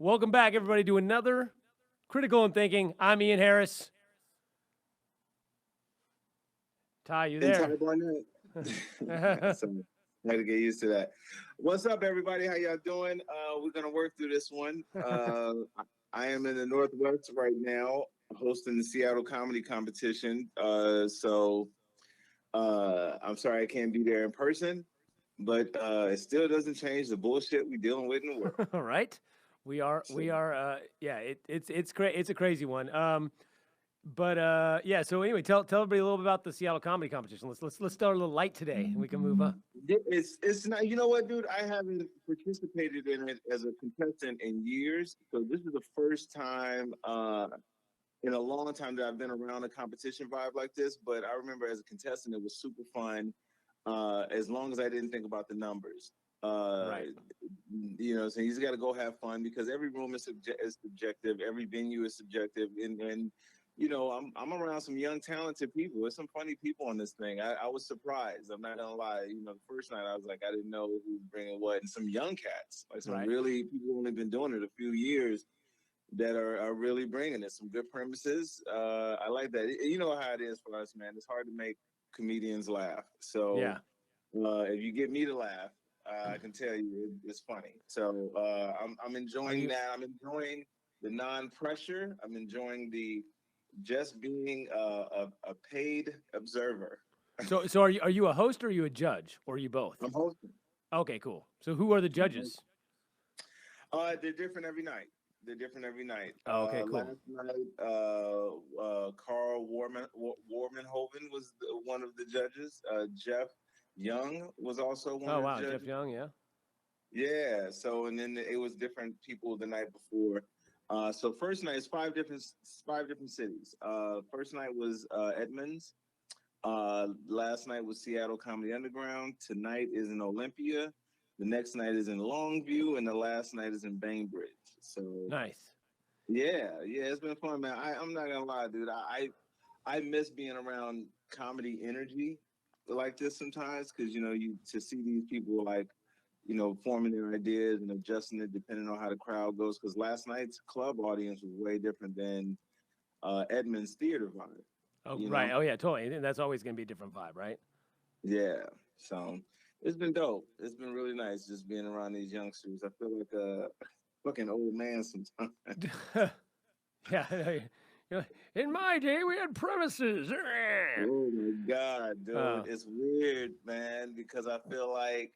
Welcome back, everybody, to another Critical and Thinking. I'm Ian Harris. Ty, you And Ty there? Barnett. So I had to get used to that. What's up, everybody? How y'all doing? We're gonna work through this one. I am in the Northwest right now, hosting the Seattle Comedy Competition. I'm sorry I can't be there in person, but it still doesn't change the bullshit we're dealing with in the world. All right. We are. Yeah, it's great. It's a crazy one. Yeah. So anyway, tell everybody a little bit about the Seattle Comedy Competition. Let's start a little light today, and we can move on. It's not. You know what, dude? I haven't participated in it as a contestant in years, so this is the first time in a long time that I've been around a competition vibe like this. But I remember as a contestant, it was super fun. As long as I didn't think about the numbers. Right. So you just got to go have fun because every room is subjective, every venue is subjective, and I'm around some young, talented people. There's some funny people on this thing. I was surprised. I'm not gonna lie. The first night I was like, I didn't know who was bringing what, and some young cats, like some really people who only been doing it a few years, that are really bringing it. Some good premises. I like that. You know how it is for us, man. It's hard to make comedians laugh. So Yeah. if you get me to laugh, I can tell you it's funny. So I'm enjoying that. I'm enjoying the non-pressure. I'm enjoying the just being a paid observer. So are you a host or are you a judge or are you both? I'm hosting. Okay, cool. So who are the judges? They're different every night. Oh, okay, cool. Last night, Carl Warmanhoven was one of the judges. Jeff Young was also one of the judges. Jeff Young, yeah. Yeah. So, and then it was different people the night before. So first night is five different cities. First night was Edmonds. Last night was Seattle Comedy Underground. Tonight is in Olympia. The next night is in Longview, and the last night is in Bainbridge. So nice. Yeah, it's been fun, man. I'm not gonna lie, dude. I miss being around comedy energy like this sometimes because you to see these people like forming their ideas and adjusting it depending on how the crowd goes. Because last night's club audience was way different than Edmonds theater vibe. Oh, right. Oh, yeah, totally. And that's always going to be a different vibe, right? Yeah. So it's been dope. It's been really nice just being around these youngsters. I feel like a fucking old man sometimes. Yeah. In my day, we had premises. Oh my God, dude. It's weird, man, because I feel like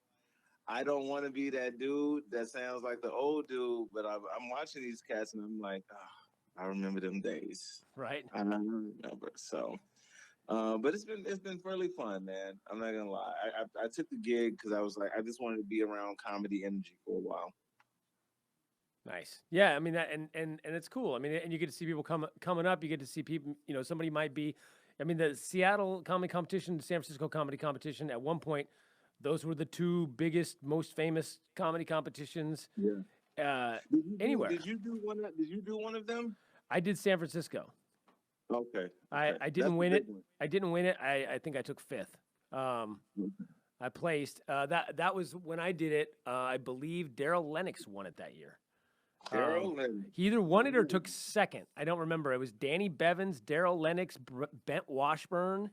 I don't want to be that dude that sounds like the old dude, but I'm watching these cats and I'm like, I remember them days. Right. I remember. So, but it's been fairly fun, man. I'm not gonna lie. I took the gig because I was like, I just wanted to be around comedy energy for a while. Nice. Yeah, I mean that, and it's cool. I mean, and you get to see people coming up. You get to see people. Somebody might be. I mean, the Seattle Comedy Competition, the San Francisco Comedy Competition. At one point, those were the two biggest, most famous comedy competitions. Yeah. Anywhere. Did you do one of them? I did San Francisco. Okay. I didn't win it. I didn't win it. I think I took fifth. I placed. That was when I did it. I believe Daryl Lennox won it that year. He either won it or took second. I don't remember. It was Danny Bevins, Daryl Lennox, Bent Washburn.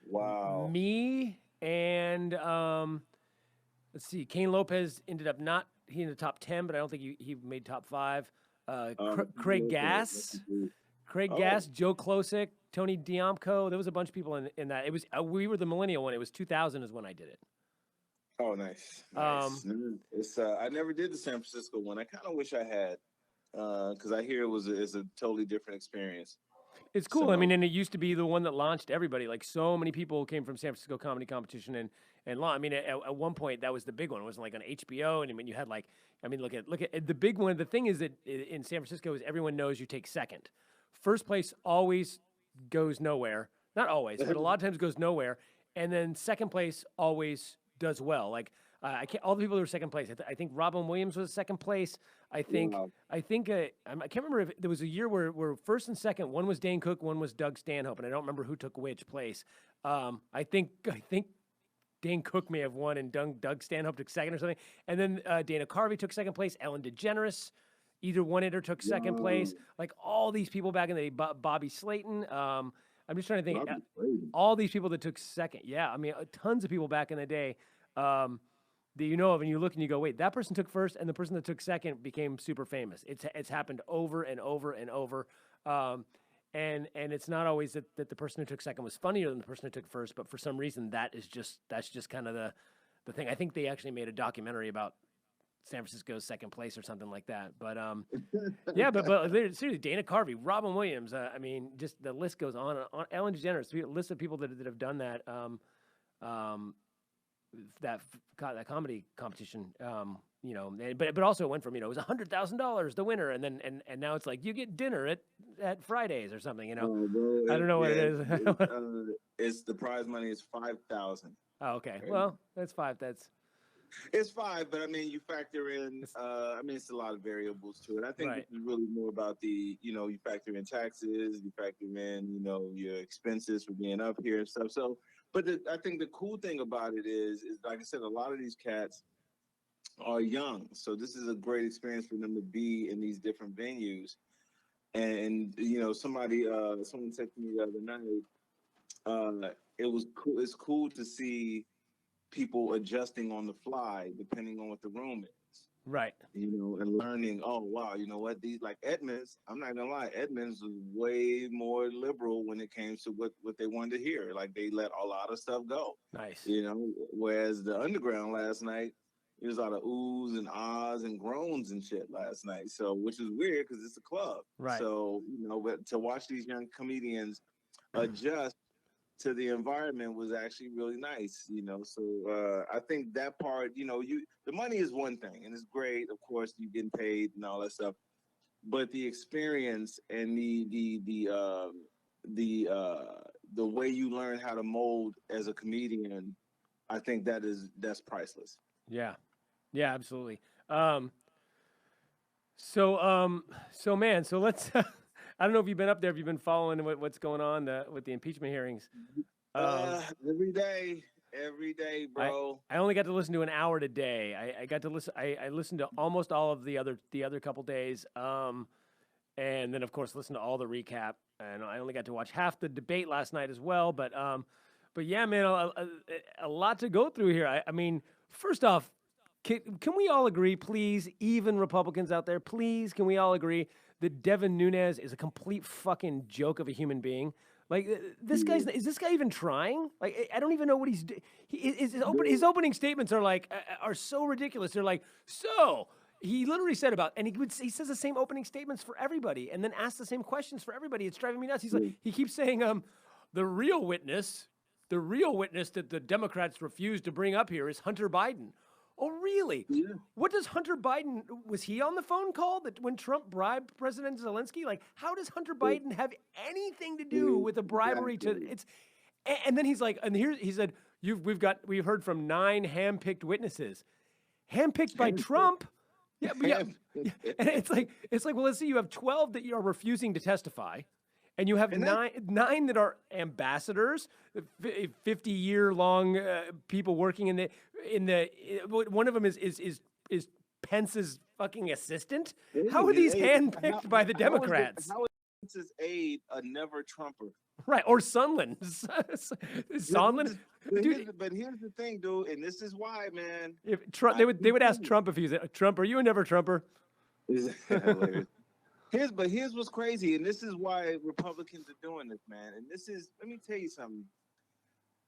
Wow. Me and let's see. Kane Lopez ended up not. He in the top 10, but I don't think he made top 5. Craig Gass, Joe Klosik, Tony Diomco. There was a bunch of people in that. It was we were the millennial one. It was 2000 is when I did it. Oh, nice. It's I never did the San Francisco one. I kind of wish I had, because I hear it's a totally different experience. It's cool. So, I mean, and it used to be the one that launched everybody. Like so many people came from San Francisco Comedy Competition and I mean, at one point that was the big one. It wasn't like on HBO, and I mean, you had like, I mean, look at the big one. The thing is that in San Francisco is everyone knows you take second. First place always goes nowhere. Not always, but a lot of times goes nowhere. And then second place always does well. Like all the people who were second place. I think Robin Williams was second place. I think I can't remember if there was a year where first and second, one was Dane Cook, one was Doug Stanhope, and I don't remember who took which place. I think Dane Cook may have won, and Doug Stanhope took second or something. And then Dana Carvey took second place. Ellen DeGeneres either won it or took second place. Like all these people back in the day, Bobby Slayton. I'm just trying to think. All these people that took second. Yeah, I mean, tons of people back in the day that you know of, and you look and you go, wait, that person took first, and the person that took second became super famous. It's happened over and over and over. And it's not always that the person who took second was funnier than the person who took first, but for some reason that's just kind of the thing. I think they actually made a documentary about San Francisco's second place or something like that. But yeah, but seriously, Dana Carvey, Robin Williams. I mean, just the list goes on and on. Ellen DeGeneres, a list of people that have done that. That comedy competition. You know, but also it went from, you know, it was $100,000 the winner, and then and now it's like you get dinner at Fridays or something. You know, I don't know what it is. It's the prize money is $5,000. Oh, okay. Right? Well, that's $5. It's $5, but I mean, you factor in. I mean, it's a lot of variables to it. I think Right. this is really more about you factor in taxes, you factor in, your expenses for being up here and stuff. So, but I think the cool thing about it is like I said, a lot of these cats are young, so this is a great experience for them to be in these different venues. And someone said to me the other night, it was cool. It's cool to see people adjusting on the fly depending on what the room is. Right. And learning. Oh wow, you know what? These like Edmonds. I'm not gonna lie, Edmonds was way more liberal when it came to what they wanted to hear. Like they let a lot of stuff go. Nice. Whereas the Underground last night, there was a lot of oohs and ahs and groans and shit last night. So, which is weird because it's a club. Right. So, but to watch these young comedians adjust to the environment was actually really nice. So I think that part, the money is one thing, and it's great. Of course, you getting paid and all that stuff, but the experience and the way you learn how to mold as a comedian, I think that's priceless. Yeah. Yeah, absolutely. So let's, I don't know if you've been up there, if you've been following what's going on with the impeachment hearings. Every day, bro. I only got to listen to an hour today. I got to listen. I listened to almost all of the other couple days. And then of course listened to all the recap. And I only got to watch half the debate last night as well. But yeah, man, a lot to go through here. I mean, first off, can we all agree, please, even Republicans out there, please, can we all agree that Devin Nunes is a complete fucking joke of a human being? Like, is this guy even trying? Like, I don't even know what he's doing. His opening statements are so ridiculous. They're like, so he literally said and he says the same opening statements for everybody and then asks the same questions for everybody. It's driving me nuts. He's like, he keeps saying, the real witness that the Democrats refused to bring up here is Hunter Biden. Oh, really? Yeah. What does Hunter Biden, was he on the phone call that when Trump bribed President Zelensky? Like, how does Hunter Biden have anything to do with the bribery and then he's like, and here he said, we've heard from 9 hand-picked witnesses. Handpicked by Trump? Yeah, but yeah. And it's like, well, let's see, you have 12 that you are refusing to testify. And you have nine that are ambassadors, 50-year-long people working in the. One of them is Pence's fucking assistant. How are these handpicked by the Democrats? How is Pence's aide a never Trumper? Right, or Sondland. Sondland. But here's the thing, dude, and this is why, man. If Trump, they would ask Trump if he's Trump. Are you a never Trumper? Here's what's crazy, and this is why Republicans are doing this, man. And let me tell you something.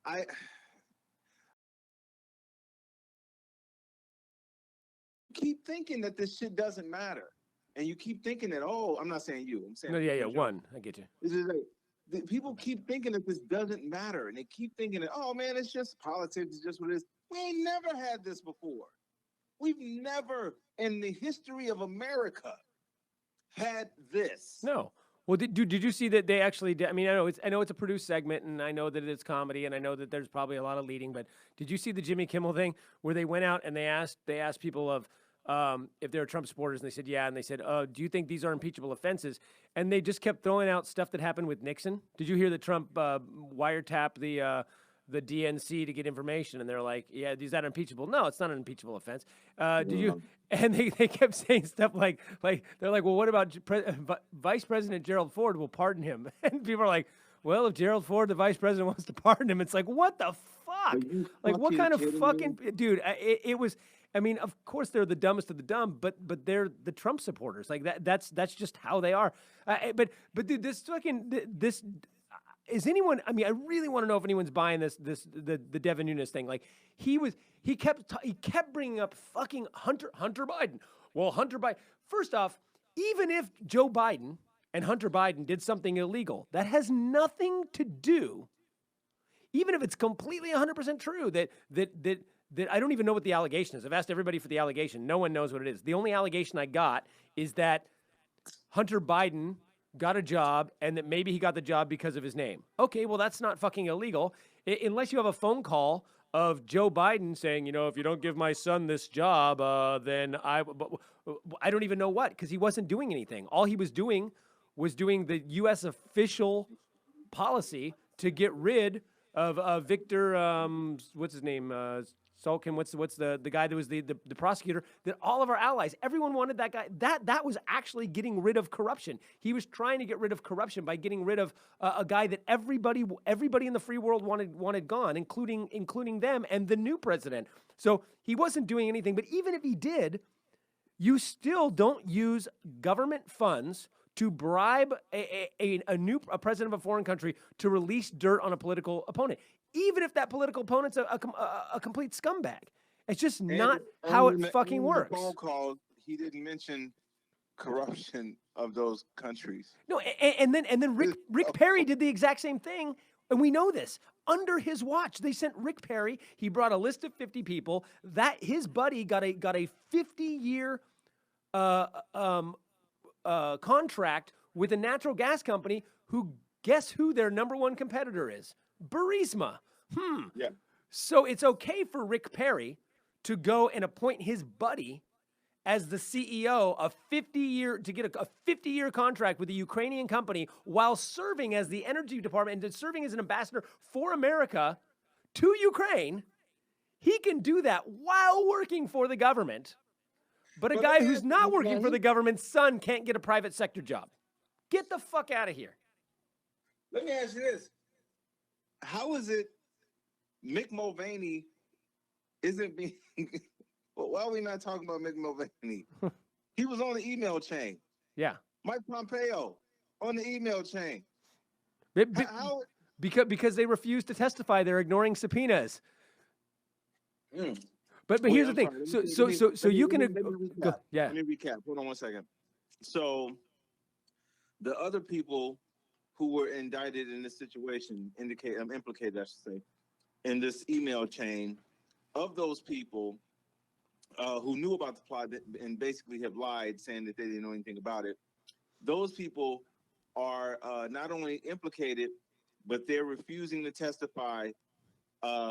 I keep thinking that this shit doesn't matter, and you keep thinking that. Oh, I'm not saying you. I'm saying no, yeah, one. I get you. This is like people keep thinking that this doesn't matter, and they keep thinking that, oh man, it's just politics. It's just what it is. We ain't never had this before. We've never in the history of America had this. No. Well, did you see that they actually did? I mean, I know it's a produced segment, and I know that it's comedy, and I know that there's probably a lot of leading. But did you see the Jimmy Kimmel thing where they went out and they asked people of if they were Trump supporters, and they said yeah, and they said, do you think these are impeachable offenses? And they just kept throwing out stuff that happened with Nixon. Did you hear that Trump wiretapped the the DNC to get information, and they're like, "Yeah, is that impeachable?" No, it's not an impeachable offense. Do you? And they kept saying stuff like they're like, "Well, what about Vice President Gerald Ford? Will pardon him?" And people are like, "Well, if Gerald Ford, the vice president, wants to pardon him," it's like, what the fuck? Like, what kind of fucking dude? It was. I mean, of course they're the dumbest of the dumb, but they're the Trump supporters. Like that's just how they are. But dude, this fucking this. Is anyone? I mean, I really want to know if anyone's buying the Devin Nunes thing. Like he kept bringing up fucking Hunter Biden. Well, Hunter Biden. First off, even if Joe Biden and Hunter Biden did something illegal, that has nothing to do. Even if it's completely 100% true that I don't even know what the allegation is. I've asked everybody for the allegation. No one knows what it is. The only allegation I got is that Hunter Biden got a job and that maybe he got the job because of his name. Okay, well, that's not fucking illegal. Unless you have a phone call of Joe Biden saying, if you don't give my son this job, then I don't even know what, because he wasn't doing anything. All he was doing the U.S. official policy to get rid of Victor, what's his name, Sulkin, what's the guy that was the prosecutor, that all of our allies, everyone wanted that guy. That was actually getting rid of corruption. He was trying to get rid of corruption by getting rid of a guy that everybody in the free world wanted gone, including them and the new president. So he wasn't doing anything. But even if he did, you still don't use government funds to bribe a president of a foreign country to release dirt on a political opponent, even if that political opponent's a complete scumbag. It's just not how it fucking works. The phone call, he didn't mention corruption of those countries. No, and then Rick Perry did the exact same thing, and we know this. Under his watch, they sent Rick Perry. He brought a list of 50 people. That his buddy got a 50-year contract with a natural gas company who, guess who their number one competitor is? Burisma. Yeah. So it's okay for Rick Perry to go and appoint his buddy as the CEO of 50-year to get a 50-year contract with a Ukrainian company while serving as the energy department and serving as an ambassador for America to Ukraine. He can do that while working for the government. But a guy who's not working for the government's son can't get a private sector job. Get the fuck out of here. Let me ask you this. How is it Mick Mulvaney isn't being... Well, why are we not talking about Mick Mulvaney? He was on the email chain. Yeah. Mike Pompeo on the email chain. Because they refuse to testify. They're ignoring subpoenas. But here's the thing. So you can... Yeah. Let me recap. Hold on one second. So the other people who were indicted in this situation, implicated, I should say, in this email chain, of those people who knew about the plot and basically have lied, saying that they didn't know anything about it, those people are not only implicated, but they're refusing to testify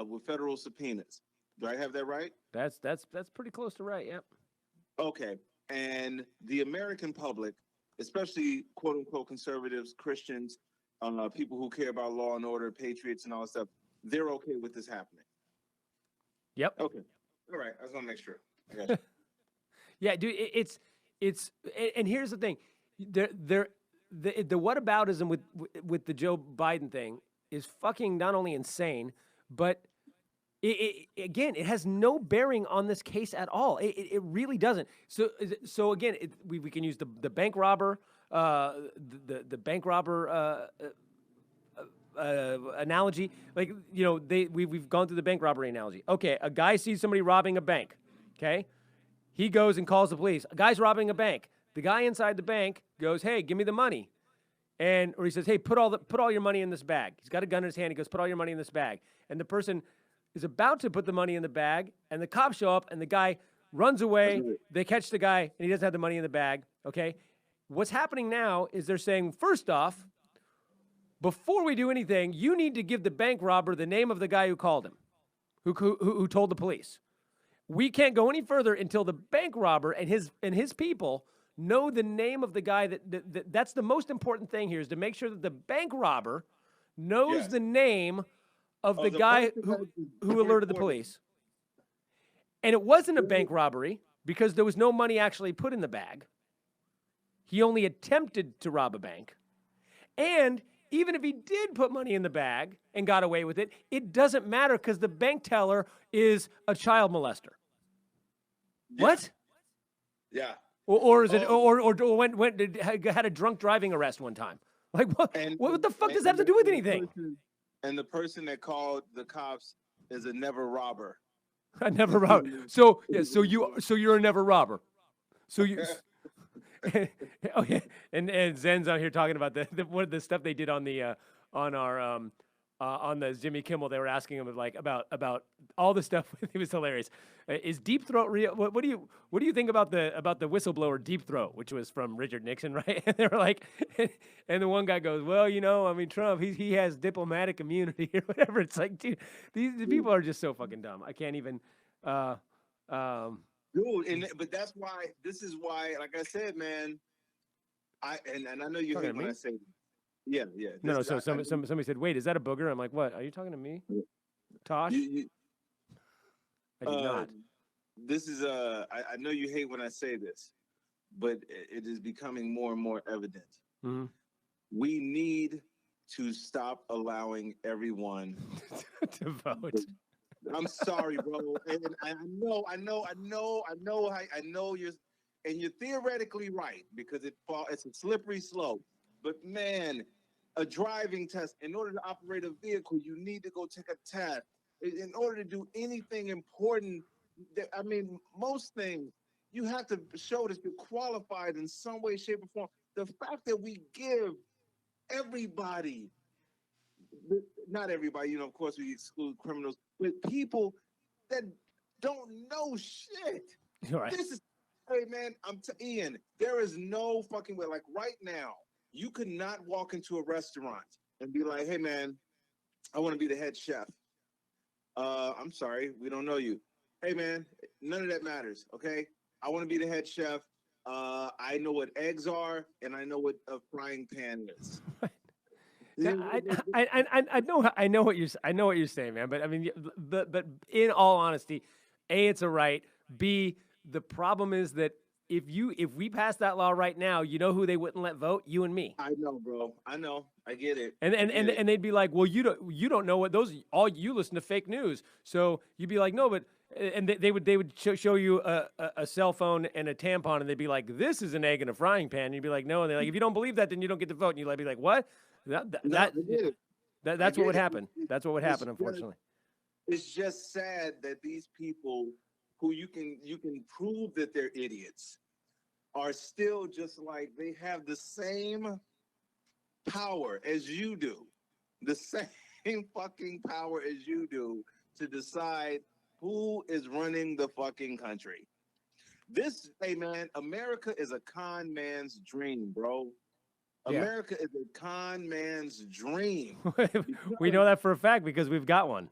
with federal subpoenas. Do I have that right? That's pretty close to right. Yep. Okay. And the American public, especially quote unquote conservatives, Christians, people who care about law and order, patriots, and all that stuff, they're okay with this happening. Yep. Okay. All right. I just want to make sure. I got you. Yeah, dude. It's and here's the thing. The whataboutism with the Joe Biden thing is fucking not only insane, but again, it has no bearing on this case at all. It really doesn't. So again, we can use the bank robber, the bank robber analogy. Like, we've gone through the bank robbery analogy. Okay, a guy sees somebody robbing a bank. Okay, he goes and calls the police. A guy's robbing a bank. The guy inside the bank goes, "Hey, give me the money," or he says, "Hey, put all your money in this bag." He's got a gun in his hand. He goes, "Put all your money in this bag," and the person is about to put the money in the bag, and the cops show up, and the guy runs away. They catch the guy, and he doesn't have the money in the bag, okay? What's happening now is they're saying, first off, before we do anything, you need to give the bank robber the name of the guy who called him, who told the police. We can't go any further until the bank robber and his people know the name of the guy that's the most important thing here, is to make sure that the bank robber knows the name of Oh, the the guy person who that who alerted the reported. police. And it wasn't a bank robbery because there was no money actually put in the bag. He only attempted to rob a bank. And even if he did put money in the bag and got away with it, it doesn't matter because the bank teller is a child molester. Yeah. What? Yeah. Or is it or had a drunk driving arrest one time? Like what the fuck does that have to do with anything? And the person that called the cops is a never robber. A never robber. So you're a never robber. So you. Oh yeah, and Zen's out here talking about the stuff they did on the on our on the Jimmy Kimmel. They were asking him about all the stuff. It was hilarious. Is deep throat real? What do you think about the whistleblower Deep Throat, which was from Richard Nixon, right? And they were like, and the one guy goes, well, I mean, Trump, he has diplomatic immunity or whatever. It's like, dude, these people are just so fucking dumb. I can't even. Dude, but that's why. This is why, like I said, man. I know you hate when I say, yeah. No. So somebody said, "Wait, is that a booger?" I'm like, "What? Are you talking to me, Tosh?" I did not. This is I know you hate when I say this, but it is becoming more and more evident. Mm-hmm. We need to stop allowing everyone to vote. I'm sorry, bro. And I know you're theoretically right because it's a slippery slope. But man, a driving test, in order to operate a vehicle, you need to go take a test. In order to do anything important, I mean, most things, you have to show that you're qualified in some way, shape, or form. The fact that we give everybody, not everybody, of course we exclude criminals, but people that don't know shit. Right. This is, hey man, Ian, there is no fucking way. Like right now, you could not walk into a restaurant and be like, hey man, I want to be the head chef. I'm sorry, we don't know you. Hey man, none of that matters, okay? I want to be the head chef. I know what eggs are, and I know what a frying pan is. Now, I know what you're saying, man. But I mean, but in all honesty, A, it's a right. B, the problem is that if we pass that law right now, you know who they wouldn't let vote? You and me. I know, bro. I know. I get it. And they'd be like, well, you don't know what those, all you listen to fake news. So you'd be like, no, but, and they would show you a cell phone and a tampon, and they'd be like, this is an egg in a frying pan. And you'd be like, no, and they're like, if you don't believe that, then you don't get to vote. And you'd be like, what? That's what would happen. That's what would happen, unfortunately. It's just sad that these people who you can prove that they're idiots are still just like, they have the same power as you do, the same fucking power as you do to decide who is running the fucking country. Hey man, America is a con man's dream, bro. Yeah. America is a con man's dream. We know that for a fact because we've got one.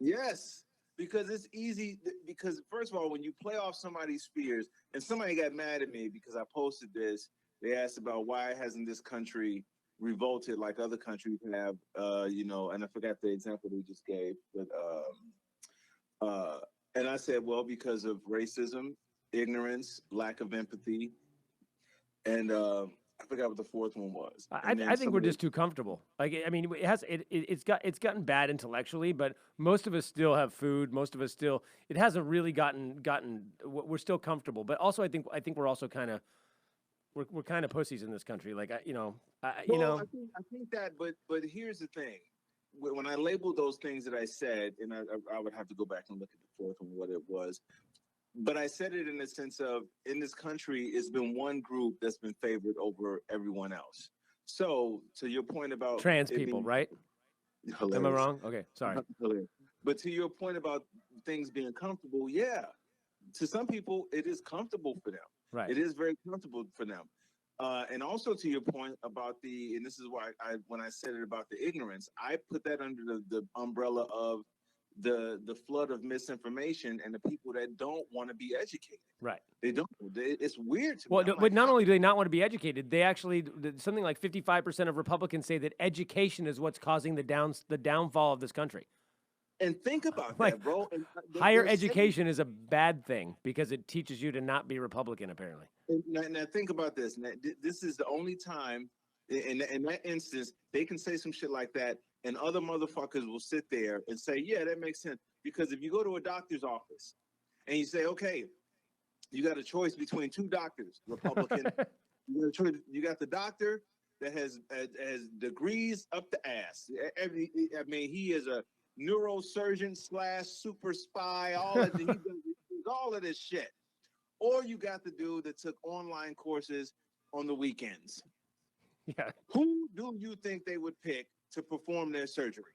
Yes, because it's easy. Because first of all, when you play off somebody's fears, and somebody got mad at me because I posted this, they asked about why hasn't this country revolted like other countries have, and I forgot the example they just gave, but and I said, well, because of racism, ignorance, lack of empathy, and I forgot what the fourth one was. I think we're just too comfortable. Like, I mean, it's gotten bad intellectually, but most of us still have food. Most of us still, it hasn't really gotten. We're still comfortable, but also I think we're also kind of, we're kind of pussies in this country. Like, I think that, but here's the thing. When I labeled those things that I said, and I would have to go back and look at the fourth one, what it was. But I said it in the sense of, in this country, it's been one group that's been favored over everyone else. So, to your point about trans people, right? Hilarious. Am I wrong? Okay, sorry. But to your point about things being comfortable, yeah. To some people, it is comfortable for them. Right. It is very comfortable for them. And also to your point about and this is why when I said it about the ignorance, I put that under the umbrella of the flood of misinformation and the people that don't want to be educated. Right. They don't. It's weird to me. Well, but not only do they not want to be educated, they actually, something like 55% of Republicans say that education is what's causing the downfall of this country. And think about Like, that, bro. And higher they're saying, education is a bad thing because it teaches you to not be Republican, apparently. now think about this. Now, this is the only time in that instance they can say some shit like that, and other motherfuckers will sit there and say, "Yeah, that makes sense." Because if you go to a doctor's office and you say, "Okay, you got a choice between two doctors, Republican," you got the doctor that has degrees up the ass. I mean, he is a neurosurgeon / super spy. All of he does all of this shit. Or you got the dude that took online courses on the weekends. Yeah. Who do you think they would pick to perform their surgery?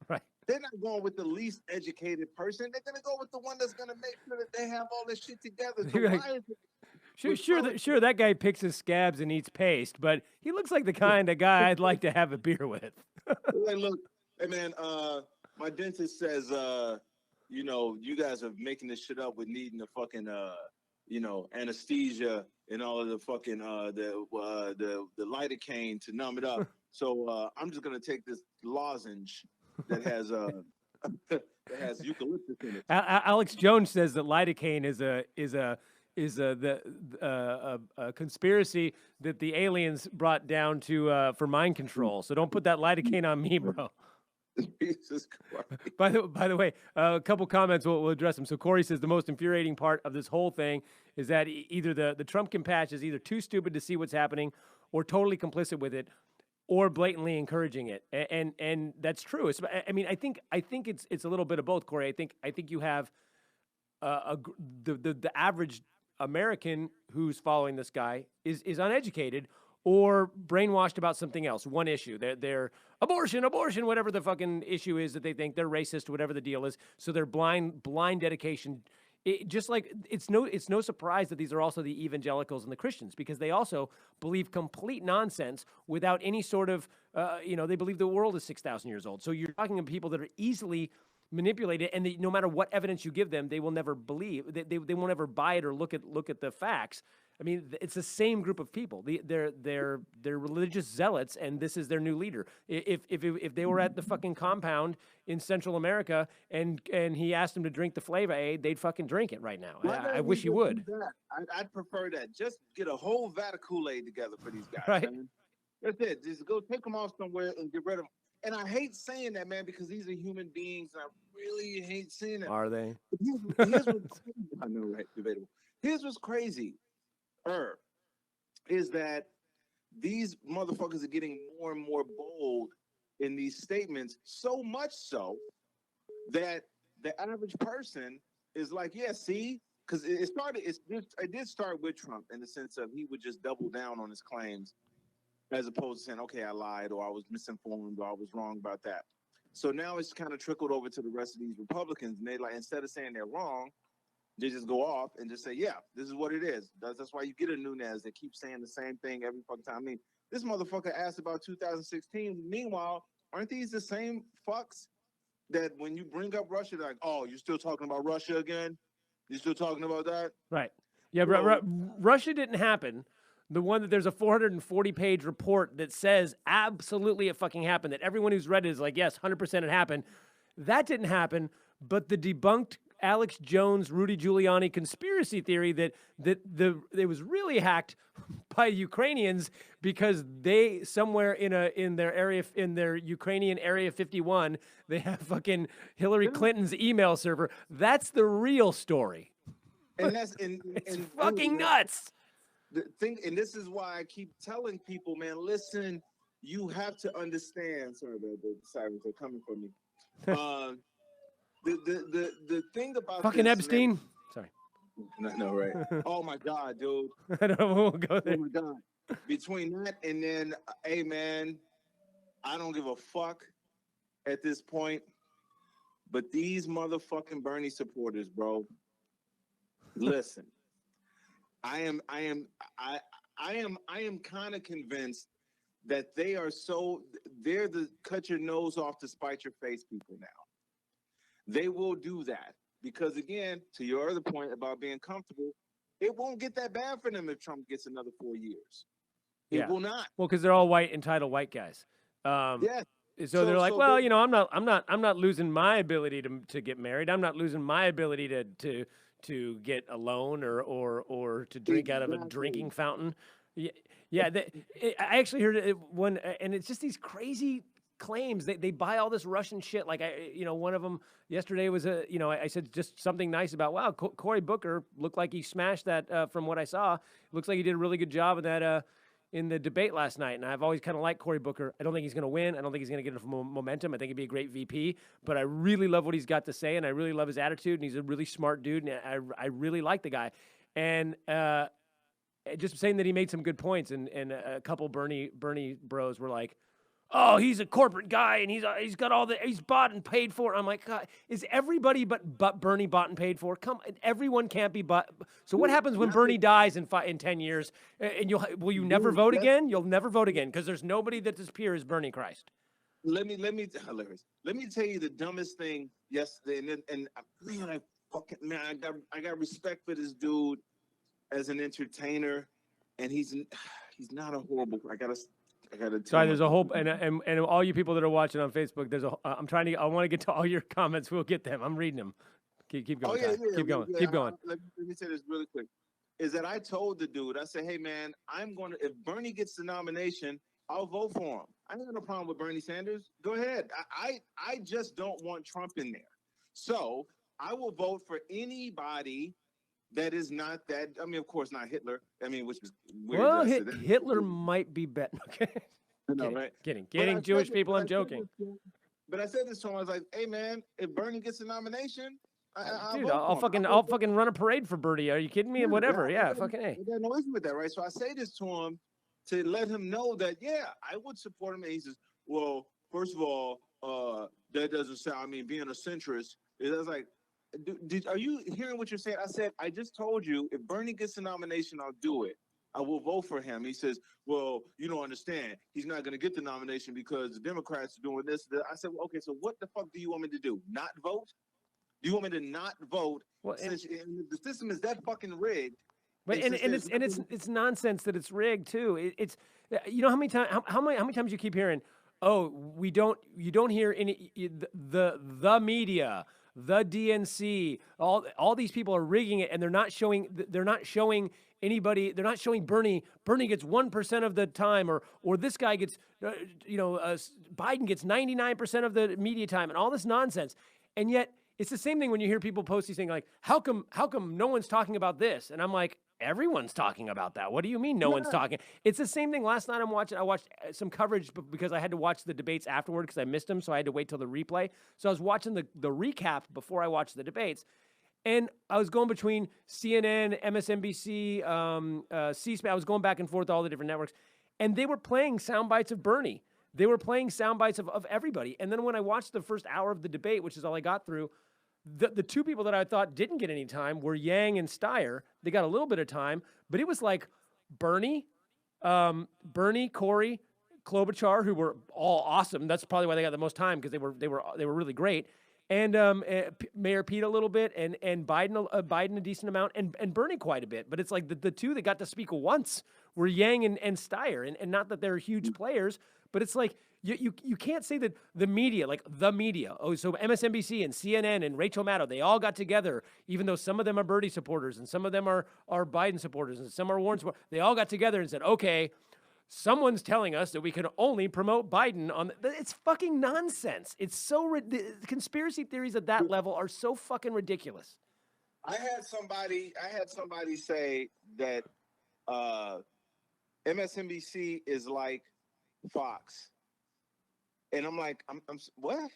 Right. They're not going with the least educated person. They're going to go with the one that's going to make sure that they have all this shit together. So Like, why is it? sure, that guy picks his scabs and eats paste, but he looks like the kind of guy I'd like to have a beer with. Like, look, hey man, my dentist says, you guys are making this shit up with needing the fucking, anesthesia and all of the fucking the lidocaine to numb it up. So I'm just gonna take this lozenge that has that has eucalyptus in it. Alex Jones says that lidocaine is a conspiracy that the aliens brought down to for mind control. So don't put that lidocaine on me, bro. Jesus Christ. By the way, a couple comments, we'll address them. So Corey says the most infuriating part of this whole thing is that either the Trumpkin patch is either too stupid to see what's happening, or totally complicit with it, or blatantly encouraging it. And that's true. I mean, I think it's a little bit of both, Corey. I think you have the average American who's following this guy is uneducated or brainwashed about something else, one issue. They're abortion, whatever the fucking issue is that they think they're racist, whatever the deal is. So they're blind dedication. Just like it's no surprise that these are also the evangelicals and the Christians, because they also believe complete nonsense without any sort of, they believe the world is 6,000 years old. So you're talking about people that are easily manipulated, and no matter what evidence you give them, they will never believe. They won't ever buy it or look at the facts. I mean, it's the same group of people. They're religious zealots, and this is their new leader. If they were at the fucking compound in Central America and he asked them to drink the Flava Aid, they'd fucking drink it right now. I wish he would. I'd prefer that. Just get a whole vat of Kool-Aid together for these guys. Right. Man. That's it. Just go take them off somewhere and get rid of them. And I hate saying that, man, because these are human beings, and I really hate saying that. Are they? Here's what's crazy. I know, right? Debatable. Here's what's crazy. Is that these motherfuckers are getting more and more bold in these statements, so much so that the average person is like, yeah, see, because it did start with Trump in the sense of he would just double down on his claims as opposed to saying, okay, I lied, or I was misinformed, or I was wrong about that. So now it's kind of trickled over to the rest of these Republicans, and they like, instead of saying they're wrong, they just go off and just say, yeah, this is what it is. That's why you get a Nunes that keeps saying the same thing every fucking time. I mean, this motherfucker asked about 2016. Meanwhile, aren't these the same fucks that when you bring up Russia, they're like, oh, you're still talking about Russia again? You're still talking about that? Right. Yeah, Russia didn't happen. The one that there's a 440-page report that says absolutely it fucking happened, that everyone who's read it is like, yes, 100% it happened. That didn't happen, but the debunked Alex Jones, Rudy Giuliani conspiracy theory that it was really hacked by Ukrainians because they somewhere in their Ukrainian Area 51, they have fucking Hillary Clinton's email server. That's the real story. And it's fucking nuts. The thing, and this is why I keep telling people, man, listen, you have to understand. Sorry, the sirens are coming for me. The thing about fucking Epstein. Man, sorry. No, right. Oh my God, dude. I don't know. We'll go there. Oh my God. Between that and then, hey man, I don't give a fuck at this point. But these motherfucking Bernie supporters, bro. Listen, I am kind of convinced that they're the cut your nose off to spite your face people now. They will do that because, again, to your other point about being comfortable, it won't get that bad for them if Trump gets another 4 years. It will not. Well, because they're all white, entitled white guys. Yes. So they're like, So well, you know, I'm not losing my ability to get married. I'm not losing my ability to get a loan or to drink out of a drinking exactly. fountain. Yeah, yeah. I actually heard one, and it's just these crazy claims. They buy all this Russian shit. Like you know, one of them yesterday was you know, I said just something nice about, wow, Cory Booker looked like he smashed that. From what I saw, looks like he did a really good job in that. In the debate last night, and I've always kind of liked Cory Booker. I don't think he's going to win. I don't think he's going to get enough momentum. I think he'd be a great VP, but I really love what he's got to say, and I really love his attitude, and he's a really smart dude, and I really like the guy. And just saying that he made some good points, and a couple Bernie bros were like, oh, he's a corporate guy, and he's got all he's bought and paid for. I'm like, God, is everybody but Bernie bought and paid for? Come, everyone can't be bought. So what happens when Bernie dies in 10 years, and will you never vote again? You'll never vote again because there's nobody that's as pure as Bernie Christ. Let me hilarious. Let me tell you the dumbest thing yesterday, and man, I got respect for this dude as an entertainer, and he's not a horrible. I gotta. Sorry, there's a whole and all you people that are watching on Facebook. I want to get to all your comments. We'll get them. I'm reading them. Keep going. Oh, yeah, keep going. yeah. Keep going. Let me say this really quick. Is that I told the dude, I said, hey man, if Bernie gets the nomination, I'll vote for him. I ain't got no problem with Bernie Sanders. Go ahead. I just don't want Trump in there. So I will vote for anybody that is not that. I mean, of course, not Hitler. I mean, which is weird. Well, Hitler might be better. Okay. No, right? Kidding. Jewish people, I'm joking. But I said this to him. I was like, hey man, if Bernie gets the nomination, I'll fucking run a parade for Bernie. Are you kidding me? Whatever. Yeah, fucking A. I got no issue with that, right? So I say this to him to let him know that, yeah, I would support him. And he says, well, first of all, that doesn't sound, I mean, being a centrist, it was like, are you hearing what you're saying? I said, I just told you, if Bernie gets the nomination, I'll do it. I will vote for him. He says, well, you don't understand. He's not going to get the nomination because the Democrats are doing this. I said, well, okay, so what the fuck do you want me to do? Not vote? Do you want me to not vote? Well, since the system is that fucking rigged. But it's nonsense that it's rigged too. It's you know how many times you keep hearing, oh, you don't hear any the media, the DNC, all these people are rigging it, and they're not showing anybody. They're not showing Bernie. Bernie gets 1% of the time, or this guy gets Biden gets 99% of the media time, and all this nonsense, and yet. It's the same thing when you hear people post these things like, how come no one's talking about this? And I'm like, everyone's talking about that. What do you mean no one's talking? It's the same thing. Last night I watched some coverage because I had to watch the debates afterward because I missed them, so I had to wait till the replay. So I was watching the recap before I watched the debates. And I was going between CNN, MSNBC, C-SPAN. I was going back and forth all the different networks. And they were playing sound bites of Bernie. They were playing sound bites of everybody. And then when I watched the first hour of the debate, which is all I got through, the two people that I thought didn't get any time were Yang and Steyer. They got a little bit of time, but it was like Bernie, Cory, Klobuchar, who were all awesome. That's probably why they got the most time because they were really great. And Mayor Pete a little bit, and Biden a decent amount, and Bernie quite a bit. But it's like the two that got to speak once were Yang and Steyer, and not that they're huge players, but it's like. You can't say that the media, oh, so MSNBC and CNN and Rachel Maddow, they all got together, even though some of them are Bernie supporters and some of them are Biden supporters and some are Warren supporters. They all got together and said, okay, someone's telling us that we can only promote Biden on. It's fucking nonsense. It's so the conspiracy theories at that level are so fucking ridiculous. I had somebody say that MSNBC is like Fox. And I'm like, I'm what?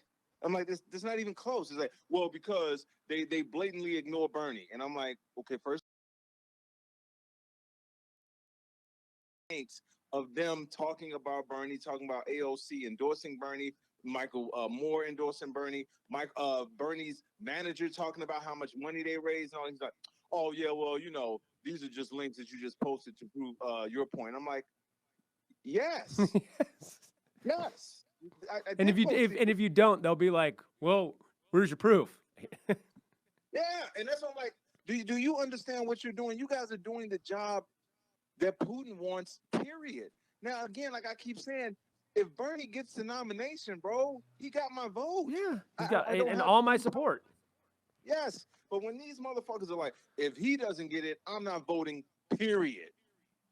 I'm like, this not even close. It's like, well, because they blatantly ignore Bernie. And I'm like, okay, first of them talking about Bernie, talking about AOC endorsing Bernie, Michael Moore endorsing Bernie, Bernie's manager talking about how much money they raised. And all. He's like, oh yeah, well, these are just links that you just posted to prove your point. I'm like, yes, yes. And if you don't, they'll be like, well, where's your proof? Yeah, and that's what I'm like. Do you understand what you're doing? You guys are doing the job that Putin wants, period. Now, again, like I keep saying, if Bernie gets the nomination, bro, he got my vote. Yeah, he's I got don't and have all to my vote. support. Yes, but when these motherfuckers are like, if he doesn't get it, I'm not voting, period.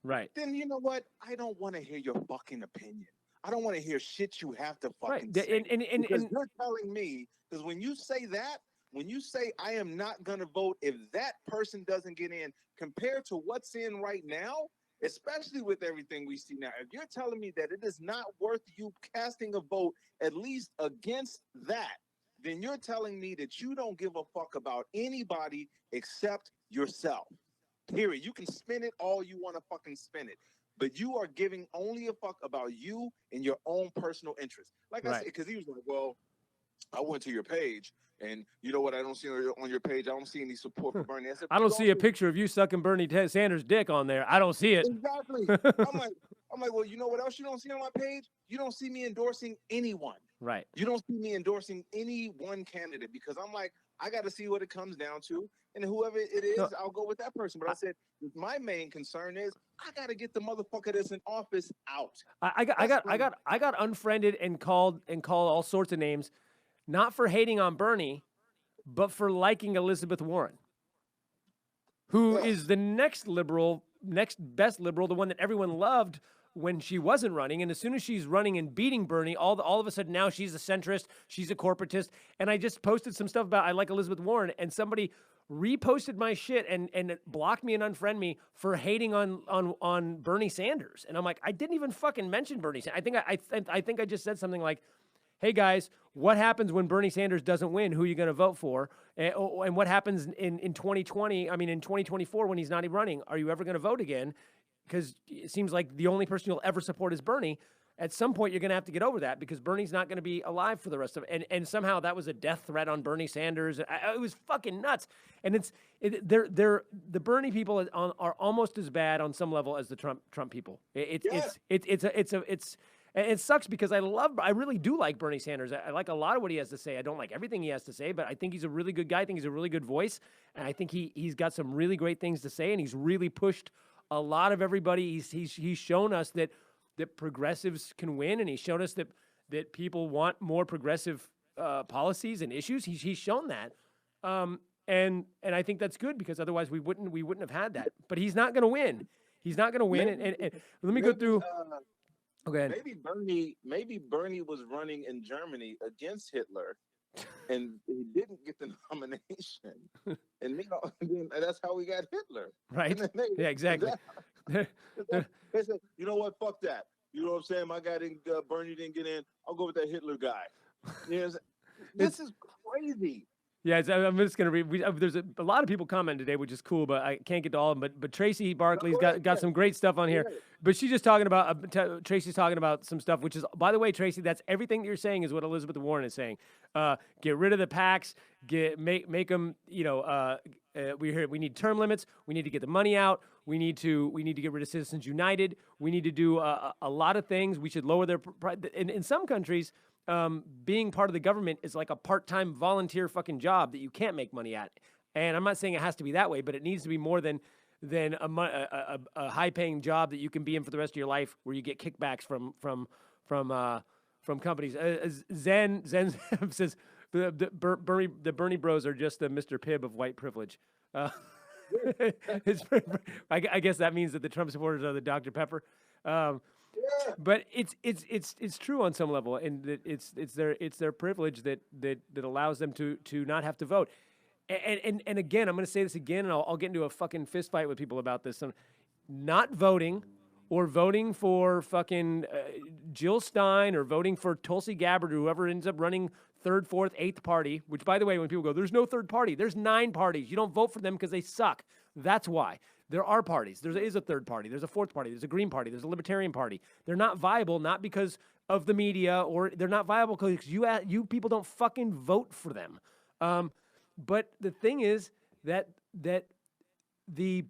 Right. Then you know what? I don't want to hear your fucking opinion. I don't want to hear shit you have to Right. fucking say. And Because you're telling me, because when you say that, when you say I am not going to vote if that person doesn't get in, compared to what's in right now, especially with everything we see now, if you're telling me that it is not worth you casting a vote at least against that, then you're telling me that you don't give a fuck about anybody except yourself. Period. You can spin it all you want to fucking spin it, but you are giving only a fuck about you and your own personal interest. Like I said, because he was like, well, I went to your page, and you know what? I don't see on your page. I don't see any support for Bernie. I said, I don't see a picture of you sucking Bernie Sanders' dick on there. I don't see it. Exactly. I'm like, well, you know what else you don't see on my page? You don't see me endorsing anyone. Right. You don't see me endorsing any one candidate, because I'm like, I got to see what it comes down to, and whoever it is, I'll go with that person. But I said my main concern is I got to get the motherfucker that's in office out. I got unfriended and called all sorts of names, not for hating on Bernie, but for liking Elizabeth Warren, who is the next best liberal, the one that everyone loved when she wasn't running. And as soon as she's running and beating Bernie, all of a sudden now she's a centrist, she's a corporatist. And I just posted some stuff about I like Elizabeth Warren, and somebody reposted my shit and blocked me and unfriend me for hating on Bernie Sanders. And I'm like, I didn't even fucking mention Bernie Sanders. I think I just said something like, hey guys, what happens when Bernie Sanders doesn't win? Who are you going to vote for? And what happens in 2020? I mean, in 2024 when he's not even running, are you ever going to vote again? Because it seems like the only person you'll ever support is Bernie. At some point, you're going to have to get over that, because Bernie's not going to be alive for the rest of it. And somehow that was a death threat on Bernie Sanders. It was fucking nuts. And the Bernie people are almost as bad on some level as the Trump people. And it sucks, because I really do like Bernie Sanders. I like a lot of what he has to say. I don't like everything he has to say, but I think he's a really good guy. I think he's a really good voice. And I think he's got some really great things to say, and he's really pushed a lot of everybody. He's shown us that progressives can win, and he's shown us that people want more progressive policies and issues. He's shown that. And I think that's good, because otherwise we wouldn't have had that. But he's not going to win. He's not going to win. And let me go through. Okay. Maybe Bernie was running in Germany against Hitler, and he didn't get the nomination, and that's how we got Hitler. Right? Yeah, exactly. They said, you know what? Fuck that. You know what I'm saying? My guy Bernie didn't get in. I'll go with that Hitler guy. You know, this is crazy. Yeah, I'm just going to read. There's a lot of people commenting today, which is cool, but I can't get to all of them. But Tracy Barkley's got some great stuff on here. But she's just talking about, Tracy's talking about some stuff, which is, by the way, Tracy, that's everything that you're saying is what Elizabeth Warren is saying. Get rid of the PACs, make them, we need term limits. We need to get the money out. We need to get rid of Citizens United. We need to do a lot of things. We should lower their, in some countries, being part of the government is like a part-time volunteer fucking job that you can't make money at. And I'm not saying it has to be that way, but it needs to be more than a high-paying job that you can be in for the rest of your life, where you get kickbacks from companies. Zen says the Bernie Bros are just the Mr. Pibb of white privilege. I guess that means that the Trump supporters are the Dr. Pepper. But it's true on some level, and that it's their privilege that allows them to not have to vote. And again, I'm going to say this again, and I'll get into a fucking fist fight with people about this. Not voting, or voting for fucking Jill Stein, or voting for Tulsi Gabbard, or whoever ends up running third, fourth, eighth party. Which, by the way, when people go, "There's no third party," there's 9 parties. You don't vote for them because they suck. That's why. There are parties. There is a third party. There's a fourth party. There's a Green Party. There's a Libertarian Party. They're not viable, not because of the media, or they're not viable because you people don't fucking vote for them. But the thing is that the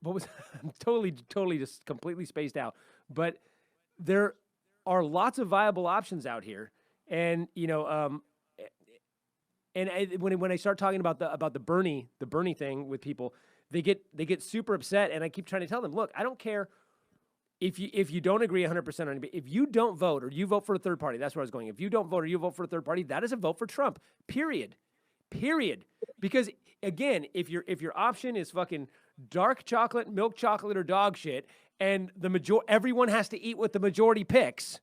what was I'm totally just completely spaced out. But there are lots of viable options out here, and And when I start talking about the Bernie thing with people, they get super upset, and I keep trying to tell them, look, I don't care if you don't agree 100% on it, if you don't vote or you vote for a third party, that's where I was going. If you don't vote or you vote for a third party, that is a vote for Trump. Period. Because again, if your option is fucking dark chocolate, milk chocolate, or dog shit, and everyone has to eat what the majority picks,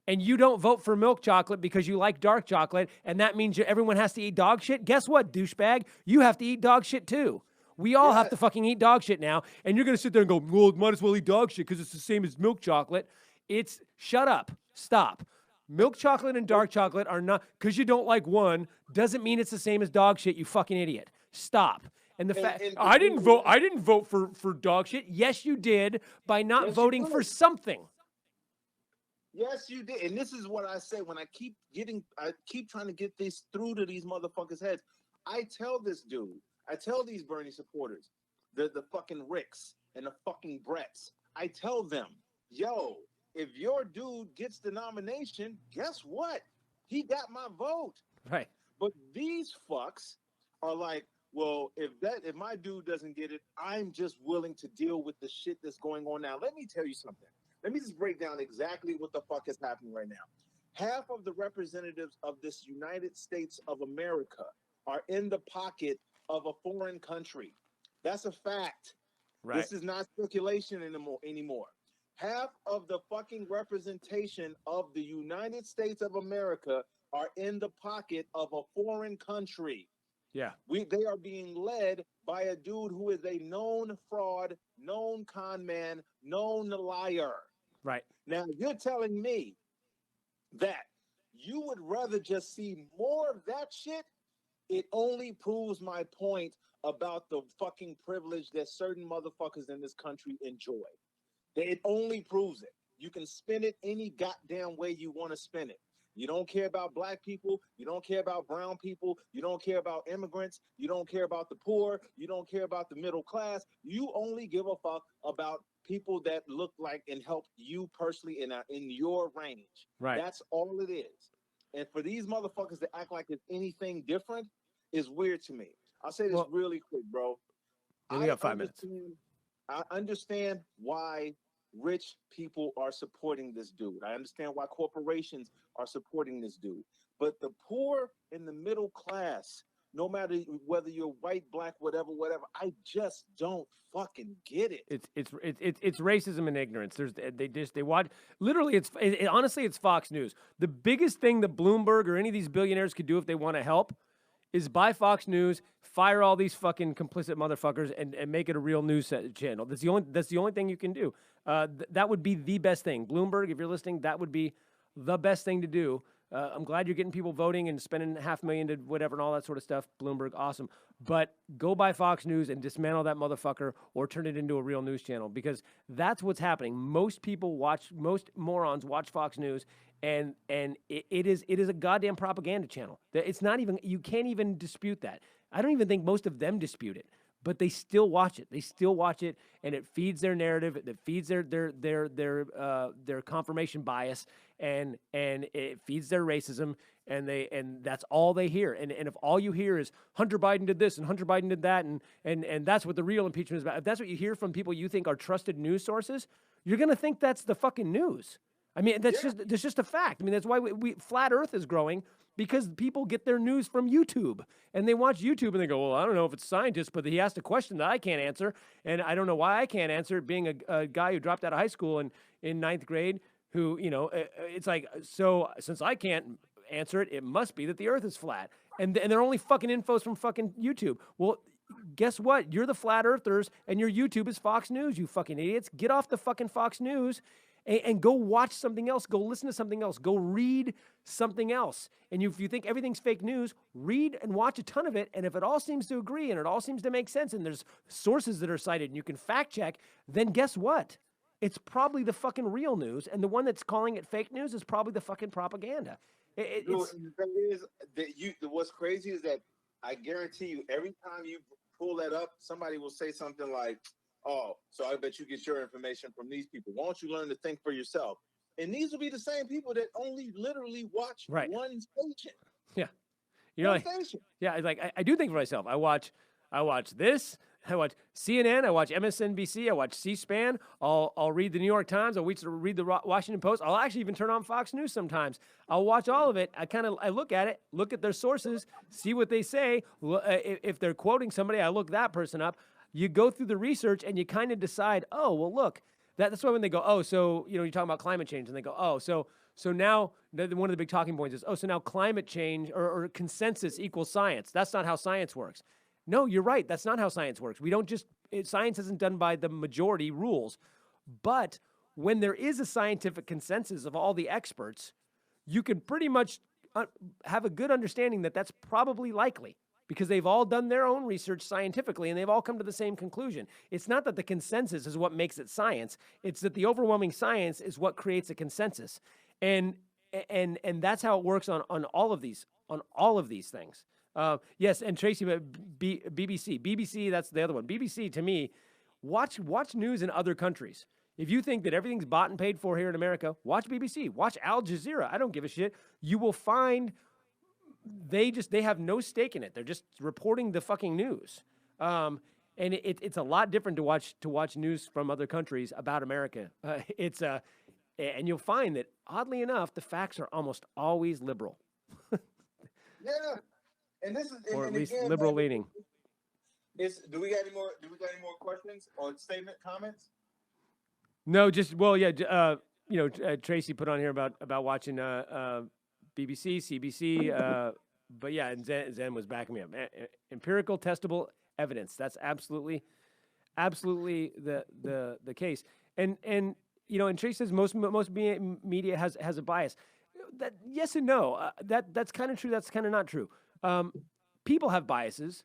and you don't vote for milk chocolate because you like dark chocolate, and that means everyone has to eat dog shit, guess what, douchebag? You have to eat dog shit too. We all have to fucking eat dog shit now, and you're going to sit there and go, well, might as well eat dog shit because it's the same as milk chocolate. Shut up. Stop. Milk chocolate and dark chocolate are not, because you don't like one, doesn't mean it's the same as dog shit, you fucking idiot. Stop. And the fact, I didn't vote for dog shit. Yes, you did, by not voting for something. Yes, you did. And this is what I say when I keep trying to get this through to these motherfuckers' heads. I tell these Bernie supporters, the fucking Ricks and the fucking Brits, I tell them, yo, if your dude gets the nomination, guess what? He got my vote. Right. But these fucks are like, well, if my dude doesn't get it, I'm just willing to deal with the shit that's going on now. Let me tell you something. Let me just break down exactly what the fuck is happening right now. Half of the representatives of this United States of America are in the pocket of a foreign country. That's a fact. Right. This is not speculation anymore. Half of the fucking representation of the United States of America are in the pocket of a foreign country. Yeah. They are being led by a dude who is a known fraud, known con man, known liar. Right. Now, you're telling me that you would rather just see more of that shit? It only proves my point about the fucking privilege that certain motherfuckers in this country enjoy. It only proves it. You can spin it any goddamn way you want to spin it. You don't care about black people. You don't care about brown people. You don't care about immigrants. You don't care about the poor. You don't care about the middle class. You only give a fuck about people that look like and help you personally in your range. Right. That's all it is. And for these motherfuckers to act like it's anything different is weird to me. I'll say this really quick, bro. We got 5 minutes. I understand why rich people are supporting this dude. I understand why corporations are supporting this dude. But the poor and the middle class, no matter whether you're white, black, whatever, I just don't fucking get it. It's racism and ignorance. They watch literally. Honestly, it's Fox News. The biggest thing that Bloomberg or any of these billionaires could do if they want to help is buy Fox News, fire all these fucking complicit motherfuckers, and make it a real news channel. That's the only thing you can do. That would be the best thing. Bloomberg, if you're listening, that would be the best thing to do. I'm glad you're getting people voting and spending $500,000 to whatever and all that sort of stuff. Bloomberg, awesome. But go buy Fox News and dismantle that motherfucker or turn it into a real news channel, because that's what's happening. Most morons watch Fox News, and it is a goddamn propaganda channel. It's not even, you can't even dispute that. I don't even think most of them dispute it. But they still watch it. They still watch it, and it feeds their narrative. It feeds their confirmation bias, and it feeds their racism. And that's all they hear. And if all you hear is Hunter Biden did this and Hunter Biden did that, and that's what the real impeachment is about. If that's what you hear from people you think are trusted news sources, you're gonna think that's the fucking news. I mean, that's just a fact. I mean, that's why we flat Earth is growing, because people get their news from YouTube, and they watch YouTube and they go, well, I don't know if it's scientists, but he asked a question that I can't answer, and I don't know why I can't answer it, being a guy who dropped out of high school in ninth grade, who, it's like, so since I can't answer it, it must be that the Earth is flat, and they're only fucking infos from fucking YouTube. Well, guess what? You're the flat earthers, and your YouTube is Fox News, you fucking idiots. Get off the fucking Fox News and go watch something else. Go listen to something else. Go read something else. And if you think everything's fake news, read and watch a ton of it. And if it all seems to agree and it all seems to make sense and there's sources that are cited and you can fact check, then guess what? It's probably the fucking real news. And the one that's calling it fake news is probably the fucking propaganda. What's crazy is that I guarantee you, every time you pull that up, somebody will say something like, oh, so I bet you get your information from these people. Why don't you learn to think for yourself? And these will be the same people that only literally watch one station. Yeah. You're like, yeah, it's like I do think for myself. I watch this, I watch CNN. I watch MSNBC. I watch C-SPAN. I'll read the New York Times. I'll read the Washington Post. I'll actually even turn on Fox News sometimes. I'll watch all of it. I look at it, look at their sources, see what they say. If they're quoting somebody, I look that person up. You go through the research and you kind of decide, oh, well, look, that's why when they go, oh, so, you're talking about climate change, and they go, oh, so now one of the big talking points is, oh, so now climate change or consensus equals science. That's not how science works. No, you're right. That's not how science works. Science isn't done by the majority rules. But when there is a scientific consensus of all the experts, you can pretty much have a good understanding that that's probably likely, because they've all done their own research scientifically and they've all come to the same conclusion. It's not that the consensus is what makes it science. It's that the overwhelming science is what creates a consensus. And that's how it works on all of these things. Yes, and Tracy, BBC, that's the other one. BBC, to me, watch news in other countries. If you think that everything's bought and paid for here in America, watch BBC, watch Al Jazeera. I don't give a shit. You will find they have no stake in it. They're just reporting the fucking news. And it's a lot different to watch news from other countries about America. And you'll find that, oddly enough, the facts are almost always liberal. Yeah. And this is, or and at least again, liberal leaning. Do we got any more questions or comments? No, just Tracy put on here about watching BBC, CBC, but yeah, and Zen was backing me up. Empirical, testable evidence. That's absolutely the case. And Tracy says most media has a bias. That yes and no. That's kind of true. That's kind of not true. People have biases,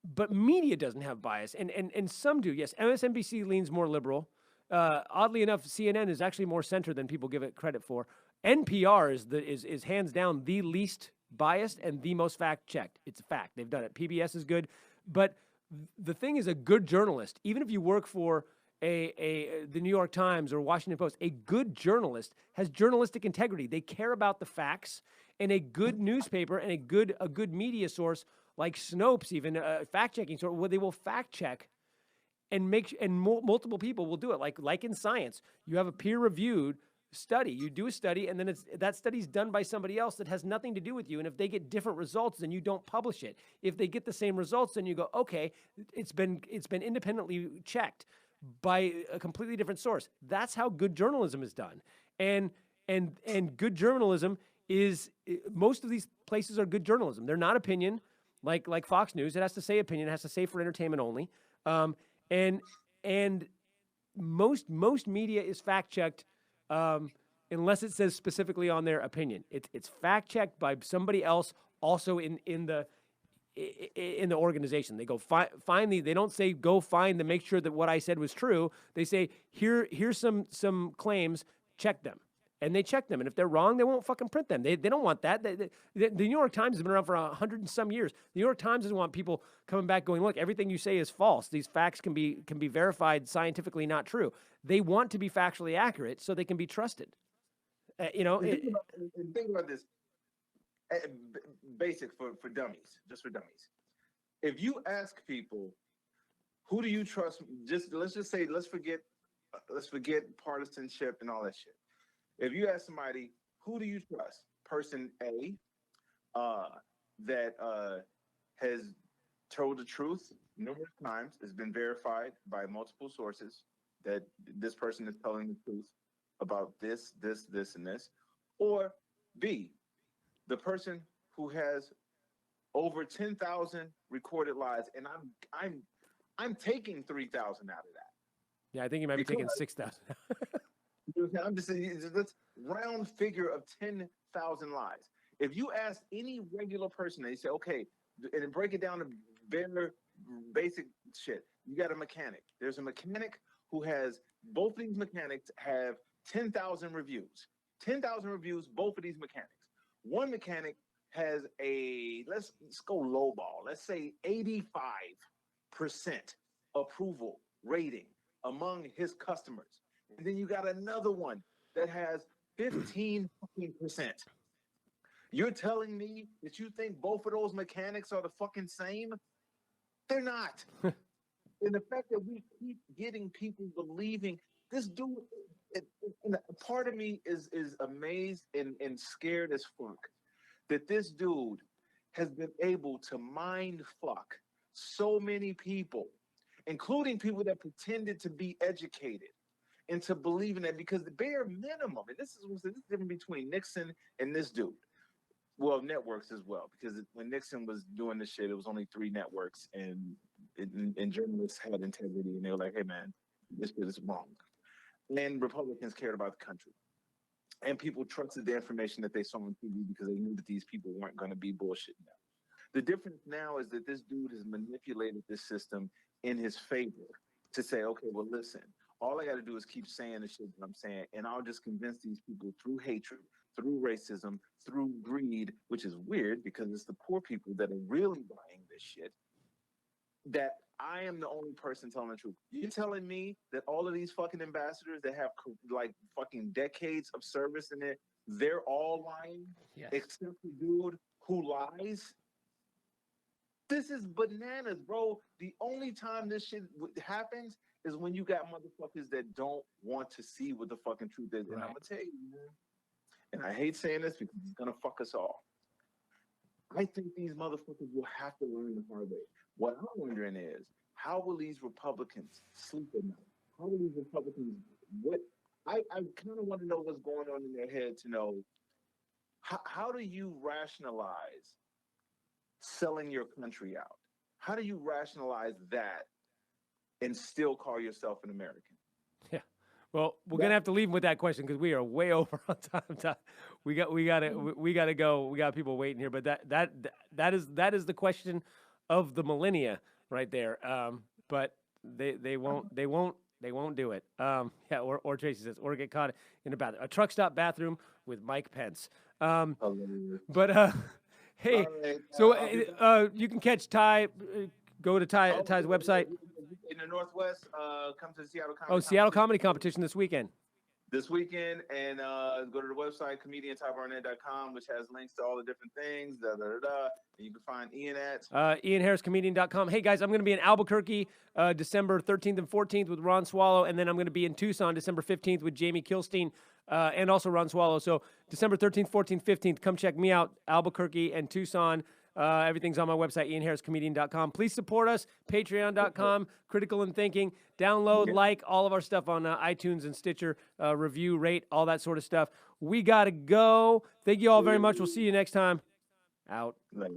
but media doesn't have bias, and some do. Yes, MSNBC leans more liberal. Oddly enough, CNN is actually more center than people give it credit for. NPR is hands down the least biased and the most fact checked. It's a fact. They've done it. PBS is good, but the thing is, a good journalist, even if you work for the New York Times or Washington Post, a good journalist has journalistic integrity. They care about the facts. And a good newspaper and a good media source like Snopes, even a fact-checking source, where they will fact-check and multiple people will do it. Like in science, you have a peer-reviewed study. You do a study, and then that study's done by somebody else that has nothing to do with you. And if they get different results, then you don't publish it. If they get the same results, then you go, okay, it's been independently checked by a completely different source. That's how good journalism is done. And good journalism is, most of these places are good journalism. They're not opinion, like Fox News. It has to say opinion. It has to say for entertainment only. And most media is fact checked, unless it says specifically on their opinion. It's fact checked by somebody else, also in the organization. They go they don't say go find them, make sure that what I said was true. They say here's some claims, check them. And they check them. And if they're wrong, they won't fucking print them. They don't want that. The New York Times has been around for 100 and some years. The New York Times doesn't want people coming back going, look, everything you say is false. These facts can be verified scientifically not true. They want to be factually accurate so they can be trusted. Think about this. Basic for dummies, just for dummies. If you ask people, who do you trust? Let's forget partisanship and all that shit. If you ask somebody, who do you trust? Person A, that has told the truth numerous times, has been verified by multiple sources that this person is telling the truth about this, and this. Or B, the person who has over 10,000 recorded lies, and I'm taking 3,000 out of that. Yeah, I think you might be taking 6,000. I'm just saying, let's round figure of 10,000 lies. If you ask any regular person, they say, okay, and break it down to very basic shit. You got a mechanic. There's a mechanic who has, both of these mechanics have 10,000 reviews. 10,000 reviews, both of these mechanics. One mechanic has let's go lowball. Let's say 85% approval rating among his customers. And then you got another one that has 15%. You're telling me that you think both of those mechanics are the fucking same? They're not. And the fact that we keep getting people believing this dude, and a part of me is amazed and scared as fuck that this dude has been able to mind fuck so many people, including people that pretended to be educated, into believing that, because the bare minimum, and this is the difference between Nixon and this dude. Well, networks as well, because when Nixon was doing this shit, it was only 3 networks, and journalists had integrity, and they were like, hey man, this shit is wrong. And Republicans cared about the country. And people trusted the information that they saw on TV because they knew that these people weren't going to be bullshitting them. The difference now is that this dude has manipulated this system in his favor to say, okay, well, listen, all I got to do is keep saying the shit that I'm saying, and I'll just convince these people through hatred, through racism, through greed, which is weird because it's the poor people that are really buying this shit, that I am the only person telling the truth. You're telling me that all of these fucking ambassadors that have like fucking decades of service in it, they're all lying, Yes. except the dude who lies? This is bananas, bro. The only time this shit happens is when you got motherfuckers that don't want to see what the fucking truth is. And I'm gonna tell you, man, and I hate saying this because it's gonna fuck us all. I think these motherfuckers will have to learn the hard way. What I'm wondering is, how will these Republicans sleep at night? How will these Republicans, I kind of want to know what's going on in their head to know, how do you rationalize selling your country out? How do you rationalize that and still call yourself an American? Yeah. Well, we're gonna have to leave with that question because we are way over on time. We gotta go. We got people waiting here. But that is the question of the millennia right there. But they won't do it. Yeah. Or Tracy says, or get caught in a truck stop bathroom with Mike Pence. But hey, right, so you can catch Ty. Go to Ty's website. In the Northwest, come to the Seattle Comedy Seattle Comedy Competition this weekend. This weekend, and go to the website, comediantybarnett.com, which has links to all the different things, And you can find Ian at IanHarrisComedian.com. Hey, guys, I'm going to be in Albuquerque December 13th and 14th with Ron Swallow, and then I'm going to be in Tucson December 15th with Jamie Kilstein and also Ron Swallow. So December 13th, 14th, 15th, come check me out, Albuquerque and Tucson. Everything's on my website, IanHarrisComedian.com. Please support us, Patreon.com, Critical and Thinking. Download, like all of our stuff on iTunes and Stitcher. Review, rate, all that sort of stuff. We got to go. Thank you all very much. We'll see you next time. Out. Later.